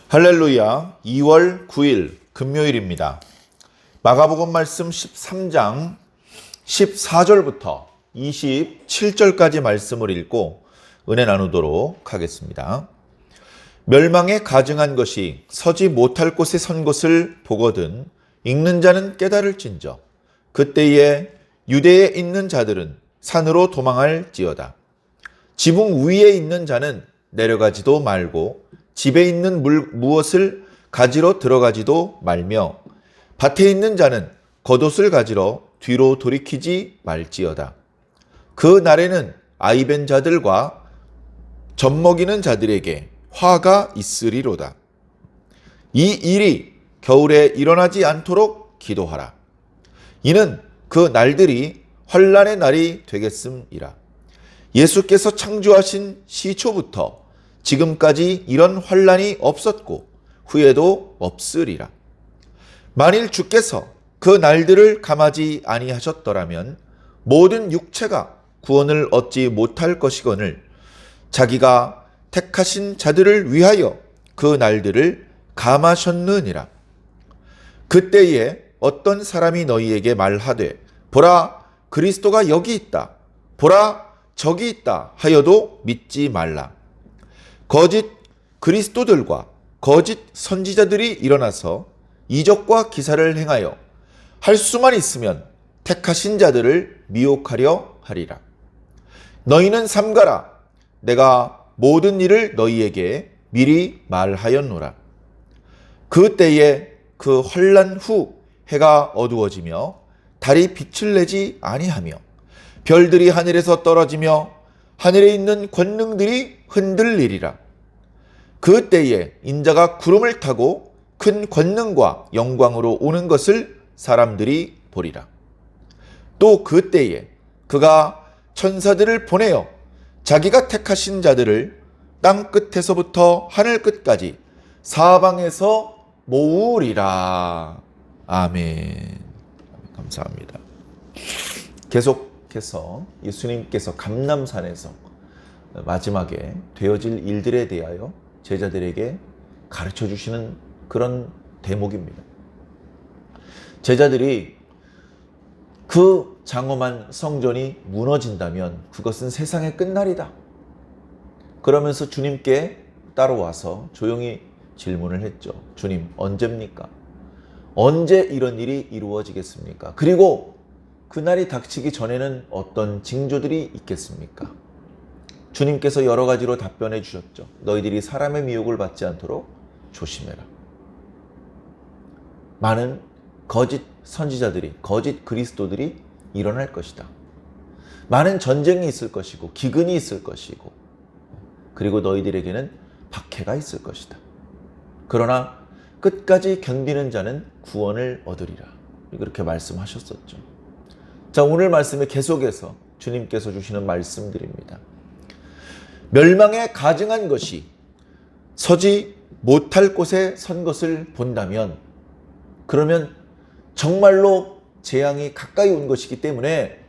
할렐루야. 2월 9일 금요일입니다. 마가복음 말씀 13장 14절부터 27절까지 말씀을 읽고 은혜 나누도록 하겠습니다. 멸망에 가증한 것이 서지 못할 곳에 선 것을 보거든 읽는 자는 깨달을진저 그때에 유대에 있는 자들은 산으로 도망할지어다. 지붕 위에 있는 자는 내려가지도 말고 집에 있는 무엇을 가지러 들어가지도 말며 밭에 있는 자는 겉옷을 가지러 뒤로 돌이키지 말지어다. 그 날에는 아이벤 자들과 젖먹이는 자들에게 화가 있으리로다. 이 일이 겨울에 일어나지 않도록 기도하라. 이는 그 날들이 환난의 날이 되겠음이라. 예수께서 창조하신 시초부터 지금까지 이런 환난이 없었고 후에도 없으리라. 만일 주께서 그 날들을 감하지 아니하셨더라면 모든 육체가 구원을 얻지 못할 것이거늘 자기가 택하신 자들을 위하여 그 날들을 감하셨느니라. 그때에 어떤 사람이 너희에게 말하되 보라 그리스도가 여기 있다 보라 저기 있다 하여도 믿지 말라. 거짓 그리스도들과 거짓 선지자들이 일어나서 이적과 기사를 행하여 할 수만 있으면 택하신 자들을 미혹하려 하리라. 너희는 삼가라. 내가 모든 일을 너희에게 미리 말하였노라. 그 때에 그 환난 후 해가 어두워지며 달이 빛을 내지 아니하며 별들이 하늘에서 떨어지며 하늘에 있는 권능들이 흔들리리라. 그 때에 인자가 구름을 타고 큰 권능과 영광으로 오는 것을 사람들이 보리라. 또 그 때에 그가 천사들을 보내어 자기가 택하신 자들을 땅 끝에서부터 하늘 끝까지 사방에서 모으리라. 아멘. 감사합니다. 계속해서 예수님께서 감람산에서 마지막에 되어질 일들에 대하여 제자들에게 가르쳐 주시는 그런 대목입니다. 제자들이 그 장엄한 성전이 무너진다면 그것은 세상의 끝날이다. 그러면서 주님께 따라와서 조용히 질문을 했죠. 주님, 언제입니까? 언제 이런 일이 이루어지겠습니까? 그리고 그날이 닥치기 전에는 어떤 징조들이 있겠습니까? 주님께서 여러 가지로 답변해 주셨죠. 너희들이 사람의 미혹을 받지 않도록 조심해라. 많은 거짓 선지자들이, 거짓 그리스도들이 일어날 것이다. 많은 전쟁이 있을 것이고 기근이 있을 것이고 그리고 너희들에게는 박해가 있을 것이다. 그러나 끝까지 견디는 자는 구원을 얻으리라. 그렇게 말씀하셨었죠. 자, 오늘 말씀에 계속해서 주님께서 주시는 말씀들입니다. 멸망에 가증한 것이 서지 못할 곳에 선 것을 본다면 그러면 정말로 재앙이 가까이 온 것이기 때문에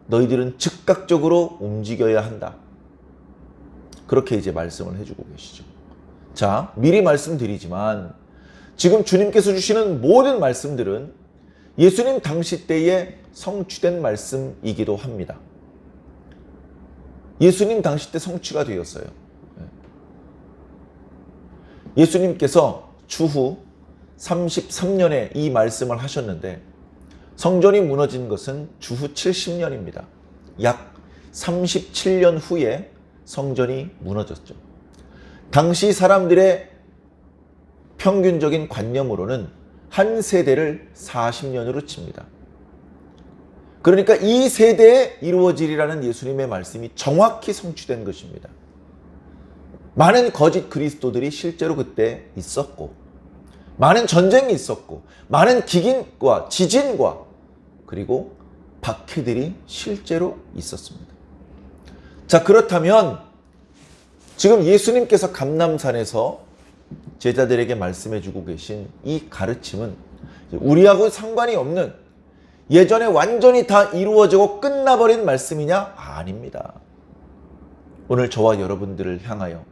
너희들은 즉각적으로 움직여야 한다. 그렇게 이제 말씀을 해주고 계시죠. 자, 미리 말씀드리지만 지금 주님께서 주시는 모든 말씀들은 예수님 당시 때에 성취된 말씀이기도 합니다. 예수님 당시 때 성취가 되었어요. 예수님께서 추후 33년에 이 말씀을 하셨는데 성전이 무너진 것은 주후 70년입니다. 약 37년 후에 성전이 무너졌죠. 당시 사람들의 평균적인 관념으로는 한 세대를 40년으로 칩니다. 그러니까 이 세대에 이루어지리라는 예수님의 말씀이 정확히 성취된 것입니다. 많은 거짓 그리스도들이 실제로 그때 있었고 많은 전쟁이 있었고 많은 기근과 지진과 그리고 박해들이 실제로 있었습니다. 자, 그렇다면 지금 예수님께서 감람산에서 제자들에게 말씀해주고 계신 이 가르침은 우리하고 상관이 없는 예전에 완전히 다 이루어지고 끝나버린 말씀이냐? 아닙니다. 오늘 저와 여러분들을 향하여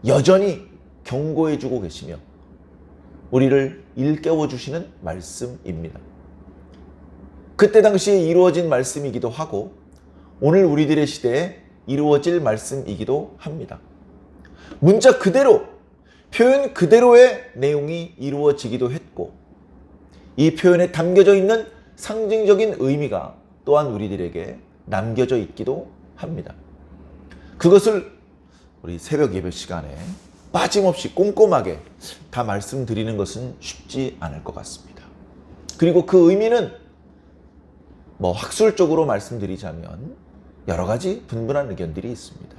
여전히 경고해주고 계시며 우리를 일깨워 주시는 말씀입니다. 그때 당시에 이루어진 말씀이기도 하고 오늘 우리들의 시대에 이루어질 말씀이기도 합니다. 문자 그대로, 표현 그대로의 내용이 이루어지기도 했고 이 표현에 담겨져 있는 상징적인 의미가 또한 우리들에게 남겨져 있기도 합니다. 그것을 우리 새벽 예배 시간에 빠짐없이 꼼꼼하게 다 말씀드리는 것은 쉽지 않을 것 같습니다. 그리고 그 의미는 학술적으로 말씀드리자면 여러 가지 분분한 의견들이 있습니다.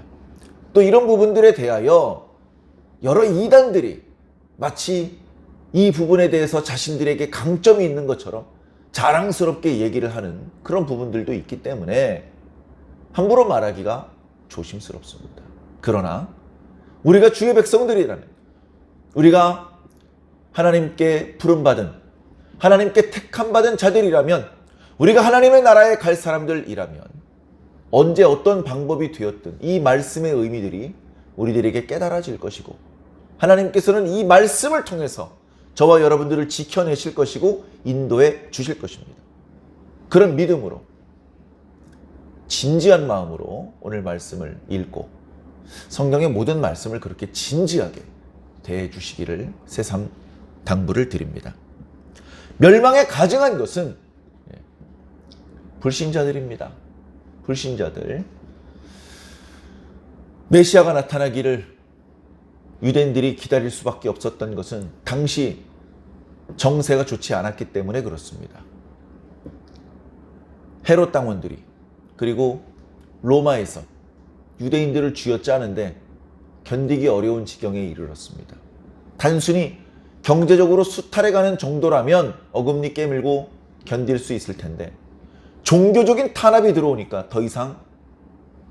또 이런 부분들에 대하여 여러 이단들이 마치 이 부분에 대해서 자신들에게 강점이 있는 것처럼 자랑스럽게 얘기를 하는 그런 부분들도 있기 때문에 함부로 말하기가 조심스럽습니다. 그러나 우리가 주의 백성들이라는, 우리가 하나님께 부름받은, 하나님께 택함받은 자들이라면, 우리가 하나님의 나라에 갈 사람들이라면 언제 어떤 방법이 되었든 이 말씀의 의미들이 우리들에게 깨달아질 것이고 하나님께서는 이 말씀을 통해서 저와 여러분들을 지켜내실 것이고 인도해 주실 것입니다. 그런 믿음으로 진지한 마음으로 오늘 말씀을 읽고 성경의 모든 말씀을 그렇게 진지하게 대해 주시기를 새삼 당부를 드립니다. 멸망에 가증한 것은 불신자들입니다. 불신자들. 메시아가 나타나기를 유대인들이 기다릴 수밖에 없었던 것은 당시 정세가 좋지 않았기 때문에 그렇습니다. 헤롯 당원들이 그리고 로마에서 유대인들을 쥐어짜는데 견디기 어려운 지경에 이르렀습니다. 단순히 경제적으로 수탈해가는 정도라면 어금니 깨물고 견딜 수 있을 텐데 종교적인 탄압이 들어오니까 더 이상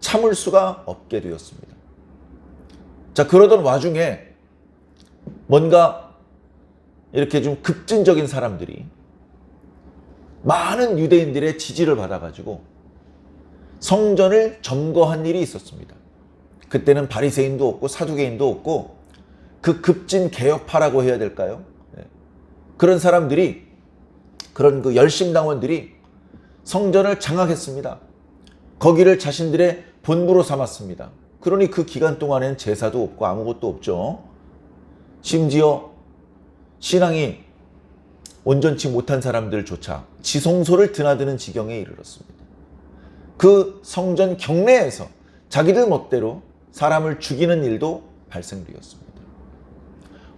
참을 수가 없게 되었습니다. 자, 그러던 와중에 뭔가 이렇게 좀 급진적인 사람들이 많은 유대인들의 지지를 받아가지고 성전을 점거한 일이 있었습니다. 그때는 바리새인도 없고 사두개인도 없고 그 급진 개혁파라고 해야 될까요? 그런 사람들이, 그런 그 열심당원들이 성전을 장악했습니다. 거기를 자신들의 본부로 삼았습니다. 그러니 그 기간 동안엔 제사도 없고 아무것도 없죠. 심지어 신앙이 온전치 못한 사람들조차 지성소를 드나드는 지경에 이르렀습니다. 그 성전 경내에서 자기들 멋대로 사람을 죽이는 일도 발생되었습니다.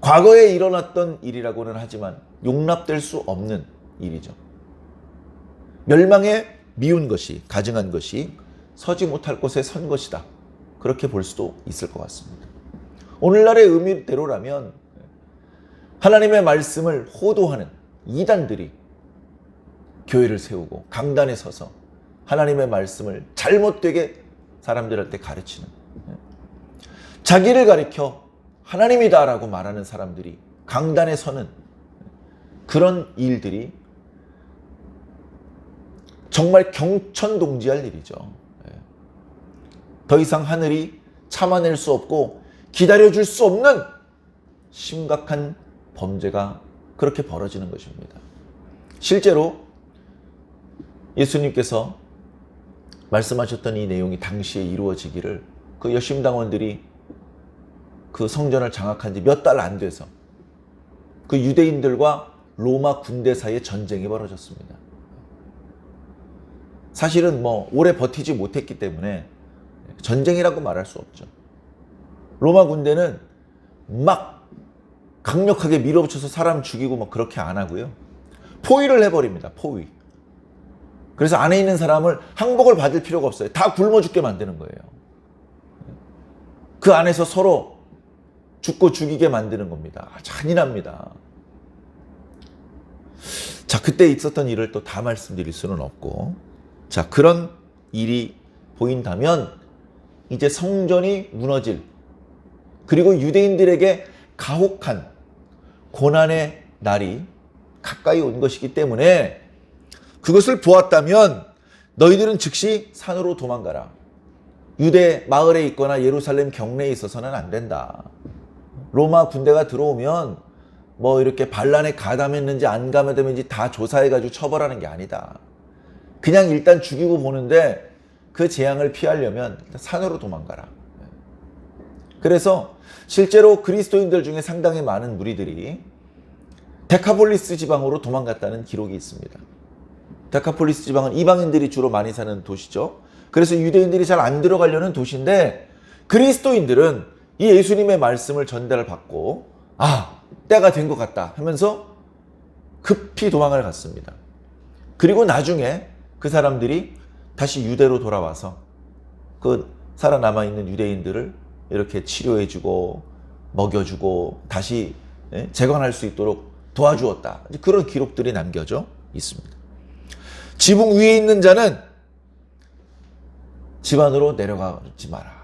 과거에 일어났던 일이라고는 하지만 용납될 수 없는 일이죠. 멸망에 미운 것이, 가증한 것이 서지 못할 곳에 선 것이다. 그렇게 볼 수도 있을 것 같습니다. 오늘날의 의미대로라면 하나님의 말씀을 호도하는 이단들이 교회를 세우고 강단에 서서 하나님의 말씀을 잘못되게 사람들한테 가르치는, 자기를 가리켜 하나님이다라고 말하는 사람들이 강단에 서는 그런 일들이 정말 경천동지할 일이죠. 더 이상 하늘이 참아낼 수 없고 기다려줄 수 없는 심각한 범죄가 그렇게 벌어지는 것입니다. 실제로 예수님께서 말씀하셨던 이 내용이 당시에 이루어지기를 그 열심당원들이 그 성전을 장악한 지 몇 달 안 돼서 그 유대인들과 로마 군대 사이에 전쟁이 벌어졌습니다. 사실은 오래 버티지 못했기 때문에 전쟁이라고 말할 수 없죠. 로마 군대는 막 강력하게 밀어붙여서 사람 죽이고 그렇게 안 하고요. 포위를 해버립니다. 포위. 그래서 안에 있는 사람을 항복을 받을 필요가 없어요. 다 굶어 죽게 만드는 거예요. 그 안에서 서로 죽고 죽이게 만드는 겁니다. 잔인합니다. 자, 그때 있었던 일을 또 다 말씀드릴 수는 없고, 자, 그런 일이 보인다면 이제 성전이 무너질, 그리고 유대인들에게 가혹한 고난의 날이 가까이 온 것이기 때문에 그것을 보았다면 너희들은 즉시 산으로 도망가라. 유대 마을에 있거나 예루살렘 경내에 있어서는 안 된다. 로마 군대가 들어오면 뭐 이렇게 반란에 가담했는지 안 가담했는지 다 조사해가지고 처벌하는 게 아니다. 그냥 일단 죽이고 보는데 그 재앙을 피하려면 산으로 도망가라. 그래서 실제로 그리스도인들 중에 상당히 많은 무리들이 데카폴리스 지방으로 도망갔다는 기록이 있습니다. 데카폴리스 지방은 이방인들이 주로 많이 사는 도시죠. 그래서 유대인들이 잘 안 들어가려는 도시인데 그리스도인들은 이 예수님의 말씀을 전달을 받고 때가 된 것 같다 하면서 급히 도망을 갔습니다. 그리고 나중에 그 사람들이 다시 유대로 돌아와서 그 살아남아 있는 유대인들을 이렇게 치료해주고 먹여주고 다시 재건할 수 있도록 도와주었다. 그런 기록들이 남겨져 있습니다. 지붕 위에 있는 자는 집 안으로 내려가지 마라.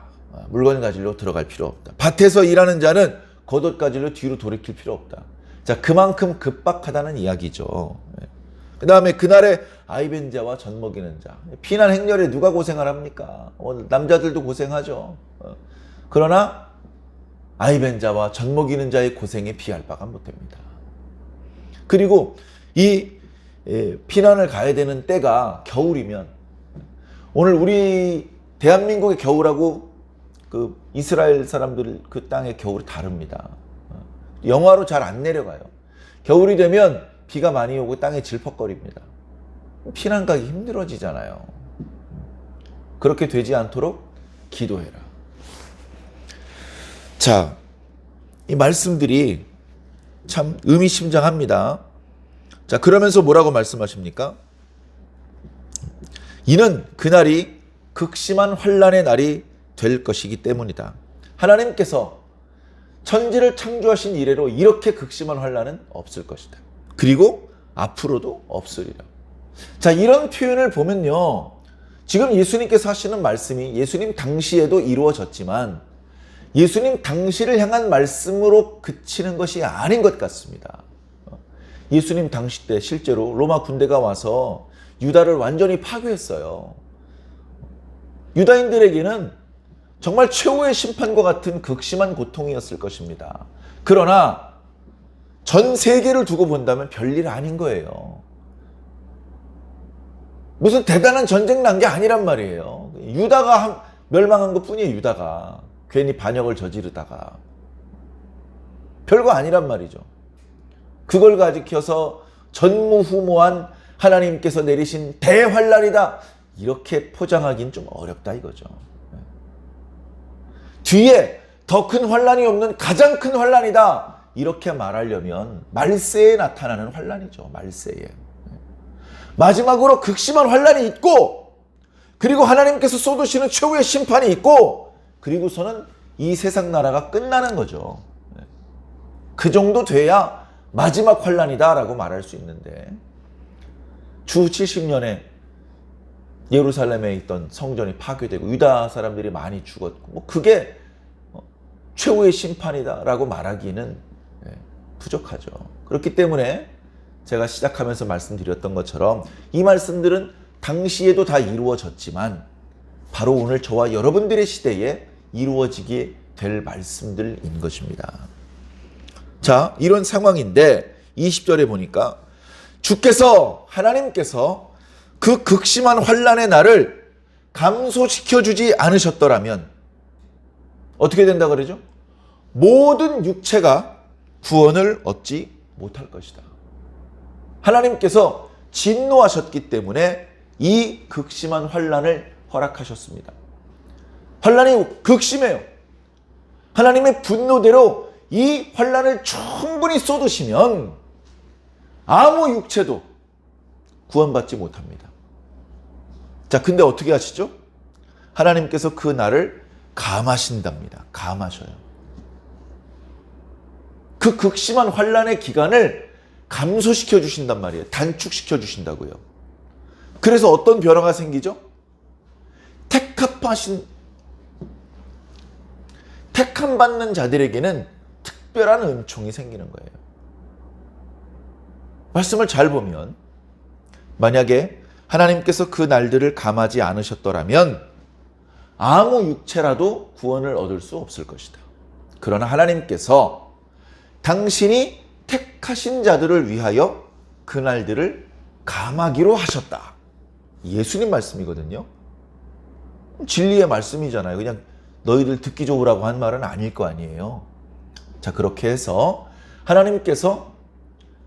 물건 가지러 들어갈 필요 없다. 밭에서 일하는 자는 겉옷 가지러 뒤로 돌이킬 필요 없다. 자, 그만큼 급박하다는 이야기죠. 그 다음에 그날에 아이벤 자와 젖 먹이는 자. 피난 행렬에 누가 고생을 합니까? 남자들도 고생하죠. 그러나 아이벤 자와 젖 먹이는 자의 고생에 비할 바가 못됩니다. 그리고 이 피난을 가야 되는 때가 겨울이면 오늘 우리 대한민국의 겨울하고 그 이스라엘 사람들 그 땅의 겨울이 다릅니다. 영하로 잘 안 내려가요. 겨울이 되면 비가 많이 오고 땅에 질퍽거립니다. 피난 가기 힘들어지잖아요. 그렇게 되지 않도록 기도해라. 자, 이 말씀들이 참 의미심장합니다. 자, 그러면서 뭐라고 말씀하십니까? 이는 그날이 극심한 환난의 날이 될 것이기 때문이다. 하나님께서 천지를 창조하신 이래로 이렇게 극심한 환난은 없을 것이다. 그리고 앞으로도 없으리라. 자, 이런 표현을 보면요, 지금 예수님께서 하시는 말씀이 예수님 당시에도 이루어졌지만 예수님 당시를 향한 말씀으로 그치는 것이 아닌 것 같습니다. 예수님 당시 때 실제로 로마 군대가 와서 유다를 완전히 파괴했어요. 유다인들에게는 정말 최후의 심판과 같은 극심한 고통이었을 것입니다. 그러나 전 세계를 두고 본다면 별일 아닌 거예요. 무슨 대단한 전쟁 난 게 아니란 말이에요. 유다가 멸망한 것 뿐이에요. 유다가 괜히 반역을 저지르다가 별거 아니란 말이죠. 그걸 가지켜서 전무후무한 하나님께서 내리신 대환란이다 이렇게 포장하기는 좀 어렵다 이거죠. 뒤에 더 큰 환란이 없는 가장 큰 환란이다 이렇게 말하려면 말세에 나타나는 환란이죠. 말세에 마지막으로 극심한 환란이 있고 그리고 하나님께서 쏟으시는 최후의 심판이 있고 그리고서는 이 세상 나라가 끝나는 거죠. 그 정도 돼야 마지막 환란이다 라고 말할 수 있는데 주 70년에 예루살렘에 있던 성전이 파괴되고 유다 사람들이 많이 죽었고 뭐 그게 최후의 심판이다 라고 말하기는 부족하죠. 그렇기 때문에 제가 시작하면서 말씀드렸던 것처럼 이 말씀들은 당시에도 다 이루어졌지만 바로 오늘 저와 여러분들의 시대에 이루어지게 될 말씀들인 것입니다. 자, 이런 상황인데 20절에 보니까 주께서 하나님께서 그 극심한 환난의 날을 감소시켜주지 않으셨더라면 어떻게 된다 그러죠? 모든 육체가 구원을 얻지 못할 것이다. 하나님께서 진노하셨기 때문에 이 극심한 환난을 허락하셨습니다. 환난이 극심해요. 하나님의 분노대로 이 환난을 충분히 쏟으시면 아무 육체도 구원받지 못합니다. 자, 근데 어떻게 하시죠? 하나님께서 그 날을 감하신답니다. 감하셔요. 그 극심한 환난의 기간을 감소시켜 주신단 말이에요. 단축시켜 주신다고요. 그래서 어떤 변화가 생기죠? 택함 받는 자들에게는 특별한 은총이 생기는 거예요. 말씀을 잘 보면 만약에 하나님께서 그 날들을 감하지 않으셨더라면 아무 육체라도 구원을 얻을 수 없을 것이다. 그러나 하나님께서 당신이 택하신 자들을 위하여 그날들을 감하기로 하셨다. 예수님 말씀이거든요. 진리의 말씀이잖아요. 그냥 너희들 듣기 좋으라고 한 말은 아닐 거 아니에요. 자, 그렇게 해서 하나님께서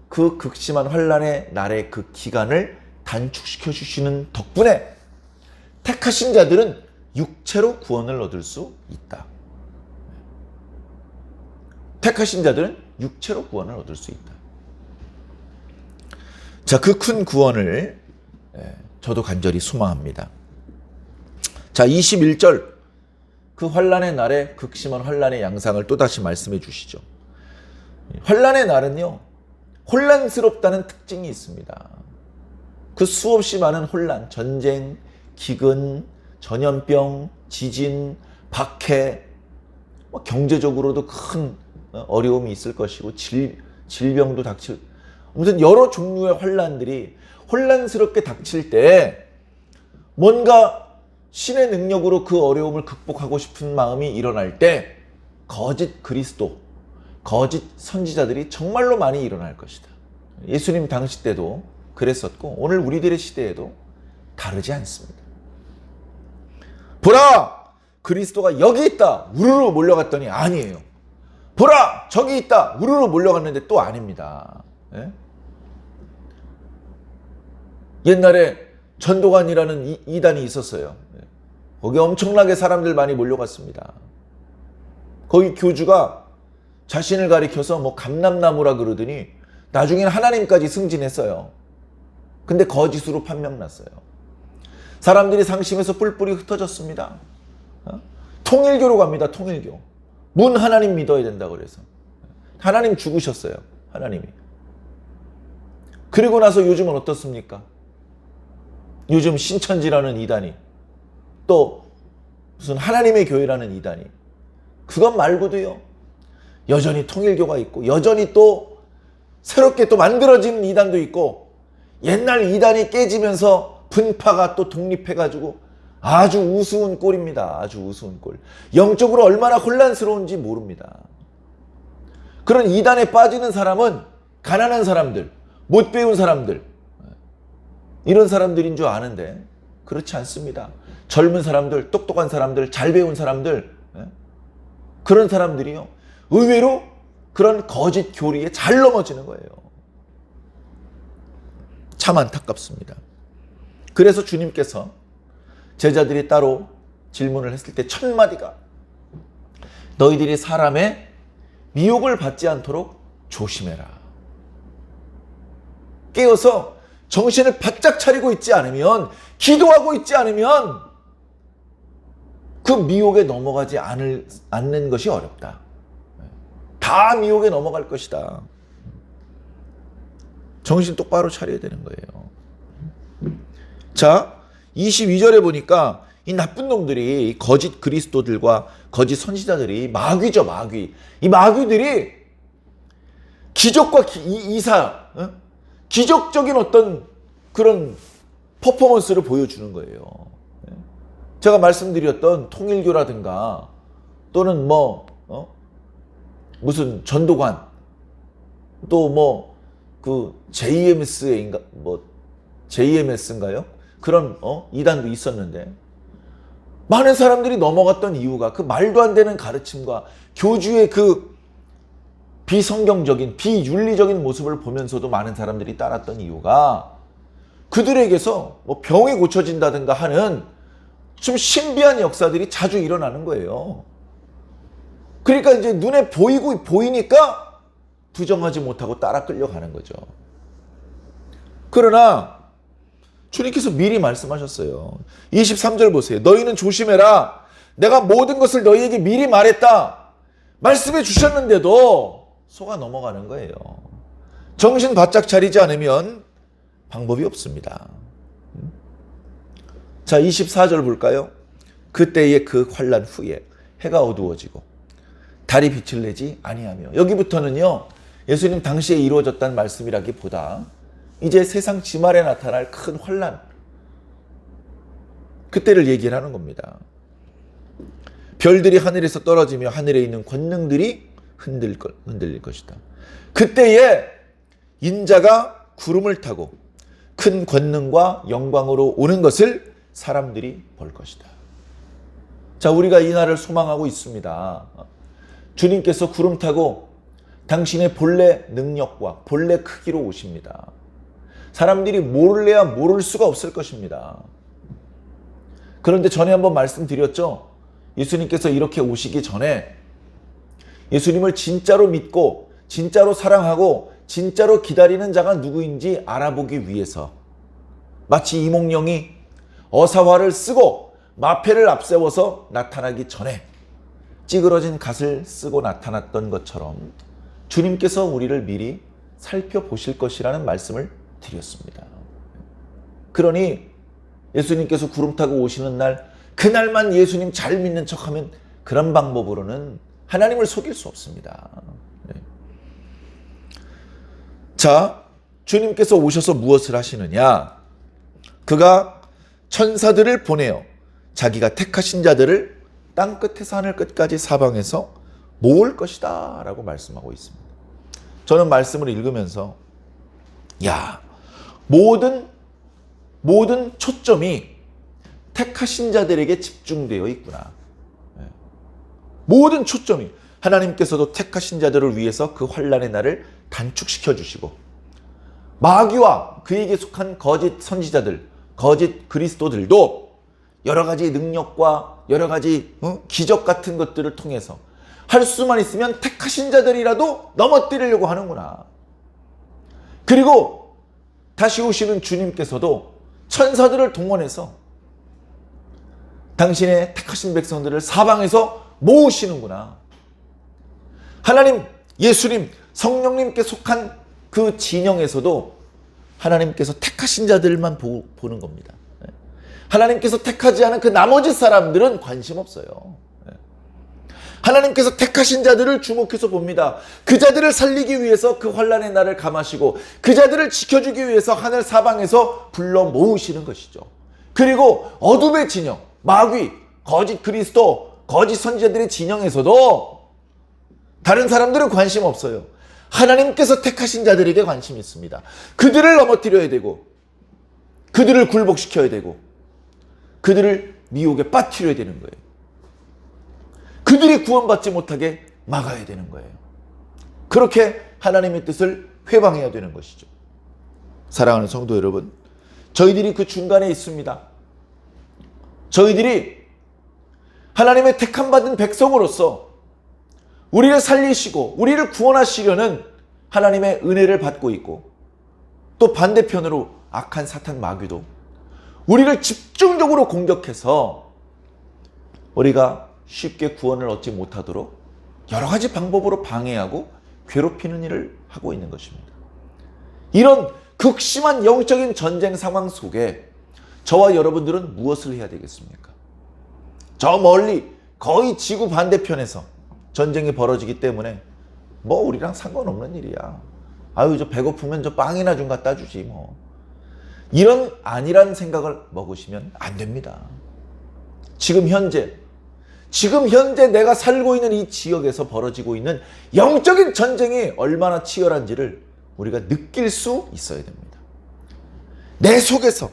그 극심한 환난의 날의 그 기간을 단축시켜 주시는 덕분에 택하신 자들은 육체로 구원을 얻을 수 있다. 택하신 자들은 육체로 구원을 얻을 수 있다. 자, 그 큰 구원을 저도 간절히 소망합니다. 자, 21절 그 환난의 날에 극심한 환난의 양상을 또다시 말씀해 주시죠. 환난의 날은요, 혼란스럽다는 특징이 있습니다. 그 수없이 많은 혼란, 전쟁, 기근, 전염병, 지진, 박해, 경제적으로도 큰 어려움이 있을 것이고 질병도 닥칠, 아무튼 여러 종류의 환란들이 혼란스럽게 닥칠 때 뭔가 신의 능력으로 그 어려움을 극복하고 싶은 마음이 일어날 때 거짓 그리스도, 거짓 선지자들이 정말로 많이 일어날 것이다. 예수님 당시 때도 그랬었고 오늘 우리들의 시대에도 다르지 않습니다. 보라! 그리스도가 여기 있다! 우르르 몰려갔더니 아니에요. 보라! 저기 있다! 우르르 몰려갔는데 또 아닙니다. 예? 옛날에 전도관이라는 이단이 있었어요. 거기 엄청나게 사람들 많이 몰려갔습니다. 거기 교주가 자신을 가리켜서 뭐 감람나무라 그러더니 나중에는 하나님까지 승진했어요. 근데 거짓으로 판명났어요. 사람들이 상심해서 뿔뿔이 흩어졌습니다. 통일교로 갑니다. 통일교. 문 하나님 믿어야 된다 그래서. 하나님 죽으셨어요. 하나님이. 그리고 나서 요즘은 어떻습니까? 요즘 신천지라는 이단이, 또 무슨 하나님의 교회라는 이단이, 그것 말고도요, 여전히 통일교가 있고 여전히 또 새롭게 또 만들어진 이단도 있고, 옛날 이단이 깨지면서 분파가 또 독립해가지고 아주 우스운 꼴입니다. 아주 우스운 꼴. 영적으로 얼마나 혼란스러운지 모릅니다. 그런 이단에 빠지는 사람은 가난한 사람들, 못 배운 사람들, 이런 사람들인 줄 아는데 그렇지 않습니다. 젊은 사람들, 똑똑한 사람들, 잘 배운 사람들, 그런 사람들이요, 의외로 그런 거짓 교리에 잘 넘어지는 거예요. 참 안타깝습니다. 그래서 주님께서 제자들이 따로 질문을 했을 때 첫 마디가 너희들이 사람의 미혹을 받지 않도록 조심해라. 깨어서 정신을 바짝 차리고 있지 않으면, 기도하고 있지 않으면 그 미혹에 넘어가지 않는 것이 어렵다. 다 미혹에 넘어갈 것이다. 정신 똑바로 차려야 되는 거예요. 자, 22절에 보니까 이 나쁜 놈들이, 거짓 그리스도들과 거짓 선지자들이 마귀죠, 마귀. 이 마귀들이 기적과 이사, 기적적인 어떤 그런 퍼포먼스를 보여주는 거예요. 제가 말씀드렸던 통일교라든가 또는 무슨 전도관, 또 그 JMS인가요? 그런 이단도 있었는데 많은 사람들이 넘어갔던 이유가 그 말도 안 되는 가르침과 교주의 그 비성경적인, 비윤리적인 모습을 보면서도 많은 사람들이 따랐던 이유가 그들에게서 병이 고쳐진다든가 하는 좀 신비한 역사들이 자주 일어나는 거예요. 그러니까 이제 눈에 보이니까 부정하지 못하고 따라 끌려가는 거죠. 그러나 주님께서 미리 말씀하셨어요. 23절 보세요. 너희는 조심해라. 내가 모든 것을 너희에게 미리 말했다. 말씀해 주셨는데도 속아 넘어가는 거예요. 정신 바짝 차리지 않으면 방법이 없습니다. 자, 24절 볼까요? 그때의 그 환난 후에 해가 어두워지고 달이 빛을 내지 아니하며, 여기부터는요 예수님 당시에 이루어졌다는 말씀이라기보다 이제 세상 지말에 나타날 큰 환난, 그때를 얘기를 하는 겁니다. 별들이 하늘에서 떨어지며 하늘에 있는 권능들이 흔들릴 것이다. 그때에 인자가 구름을 타고 큰 권능과 영광으로 오는 것을 사람들이 볼 것이다. 자, 우리가 이 날을 소망하고 있습니다. 주님께서 구름 타고 당신의 본래 능력과 본래 크기로 오십니다. 사람들이 모를래야 모를 수가 없을 것입니다. 그런데 전에 한번 말씀드렸죠. 예수님께서 이렇게 오시기 전에 예수님을 진짜로 믿고 진짜로 사랑하고 진짜로 기다리는 자가 누구인지 알아보기 위해서 마치 이몽룡이 어사화를 쓰고 마패를 앞세워서 나타나기 전에 찌그러진 갓을 쓰고 나타났던 것처럼 주님께서 우리를 미리 살펴보실 것이라는 말씀을 드렸습니다. 그러니 예수님께서 구름 타고 오시는 날, 그날만 예수님 잘 믿는 척하면 그런 방법으로는 하나님을 속일 수 없습니다. 자, 주님께서 오셔서 무엇을 하시느냐? 그가 천사들을 보내어 자기가 택하신 자들을 땅끝에서 하늘 끝까지 사방에서 모을 것이다 라고 말씀하고 있습니다. 저는 말씀을 읽으면서 모든 초점이 택하신 자들에게 집중되어 있구나. 모든 초점이 하나님께서도 택하신 자들을 위해서 그 환난의 날을 단축시켜 주시고 마귀와 그에게 속한 거짓 선지자들, 거짓 그리스도들도 여러 가지 능력과 여러 가지 기적 같은 것들을 통해서 할 수만 있으면 택하신 자들이라도 넘어뜨리려고 하는구나. 그리고 다시 오시는 주님께서도 천사들을 동원해서 당신의 택하신 백성들을 사방에서 모으시는구나. 하나님, 예수님, 성령님께 속한 그 진영에서도 하나님께서 택하신 자들만 보는 겁니다. 하나님께서 택하지 않은 그 나머지 사람들은 관심 없어요. 하나님께서 택하신 자들을 주목해서 봅니다. 그 자들을 살리기 위해서 그 환난의 날을 감하시고 그 자들을 지켜주기 위해서 하늘 사방에서 불러 모으시는 것이죠. 그리고 어둠의 진영, 마귀, 거짓 그리스도, 거짓 선지자들의 진영에서도 다른 사람들은 관심 없어요. 하나님께서 택하신 자들에게 관심이 있습니다. 그들을 넘어뜨려야 되고 그들을 굴복시켜야 되고 그들을 미혹에 빠뜨려야 되는 거예요. 그들이 구원받지 못하게 막아야 되는 거예요. 그렇게 하나님의 뜻을 회방해야 되는 것이죠. 사랑하는 성도 여러분, 저희들이 그 중간에 있습니다. 저희들이 하나님의 택함받은 백성으로서 우리를 살리시고 우리를 구원하시려는 하나님의 은혜를 받고 있고 또 반대편으로 악한 사탄 마귀도 우리를 집중적으로 공격해서 우리가 쉽게 구원을 얻지 못하도록 여러 가지 방법으로 방해하고 괴롭히는 일을 하고 있는 것입니다. 이런 극심한 영적인 전쟁 상황 속에 저와 여러분들은 무엇을 해야 되겠습니까? 저 멀리 거의 지구 반대편에서 전쟁이 벌어지기 때문에 뭐 우리랑 상관없는 일이야. 아유, 저 배고프면 저 빵이나 좀 갖다 주지 뭐. 이런 아니란 생각을 먹으시면 안 됩니다. 지금 현재 내가 살고 있는 이 지역에서 벌어지고 있는 영적인 전쟁이 얼마나 치열한지를 우리가 느낄 수 있어야 됩니다. 내 속에서,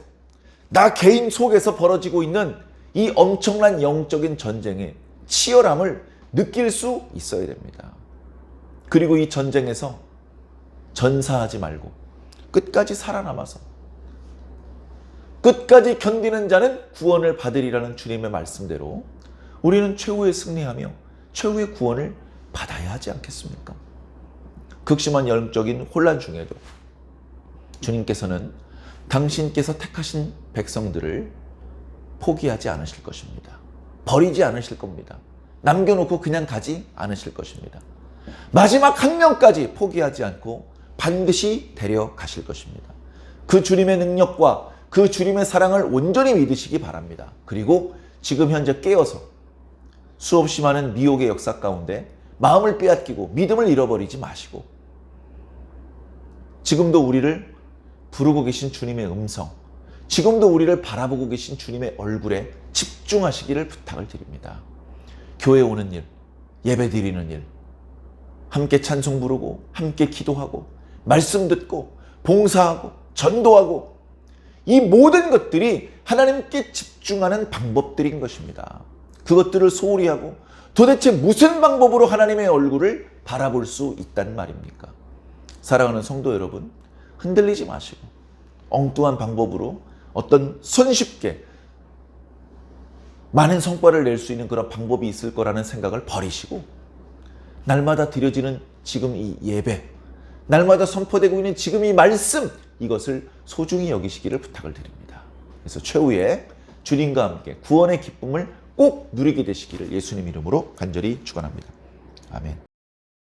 나 개인 속에서 벌어지고 있는 이 엄청난 영적인 전쟁의 치열함을 느낄 수 있어야 됩니다. 그리고 이 전쟁에서 전사하지 말고 끝까지 살아남아서 끝까지 견디는 자는 구원을 받으리라는 주님의 말씀대로 우리는 최후의 승리하며 최후의 구원을 받아야 하지 않겠습니까? 극심한 영적인 혼란 중에도 주님께서는 당신께서 택하신 백성들을 포기하지 않으실 것입니다. 버리지 않으실 겁니다. 남겨놓고 그냥 가지 않으실 것입니다. 마지막 한 명까지 포기하지 않고 반드시 데려가실 것입니다. 그 주님의 능력과 그 주님의 사랑을 온전히 믿으시기 바랍니다. 그리고 지금 현재 깨어서 수없이 많은 미혹의 역사 가운데 마음을 빼앗기고 믿음을 잃어버리지 마시고 지금도 우리를 부르고 계신 주님의 음성, 지금도 우리를 바라보고 계신 주님의 얼굴에 집중하시기를 부탁을 드립니다. 교회 오는 일, 예배 드리는 일, 함께 찬송 부르고 함께 기도하고 말씀 듣고 봉사하고 전도하고 이 모든 것들이 하나님께 집중하는 방법들인 것입니다. 그것들을 소홀히 하고 도대체 무슨 방법으로 하나님의 얼굴을 바라볼 수 있단 말입니까? 사랑하는 성도 여러분, 흔들리지 마시고 엉뚱한 방법으로 어떤 손쉽게 많은 성과를 낼 수 있는 그런 방법이 있을 거라는 생각을 버리시고 날마다 드려지는 지금 이 예배, 날마다 선포되고 있는 지금 이 말씀, 이것을 소중히 여기시기를 부탁을 드립니다. 그래서 최후의 주님과 함께 구원의 기쁨을 꼭 누리게 되시기를 예수님 이름으로 간절히 축원합니다. 아멘.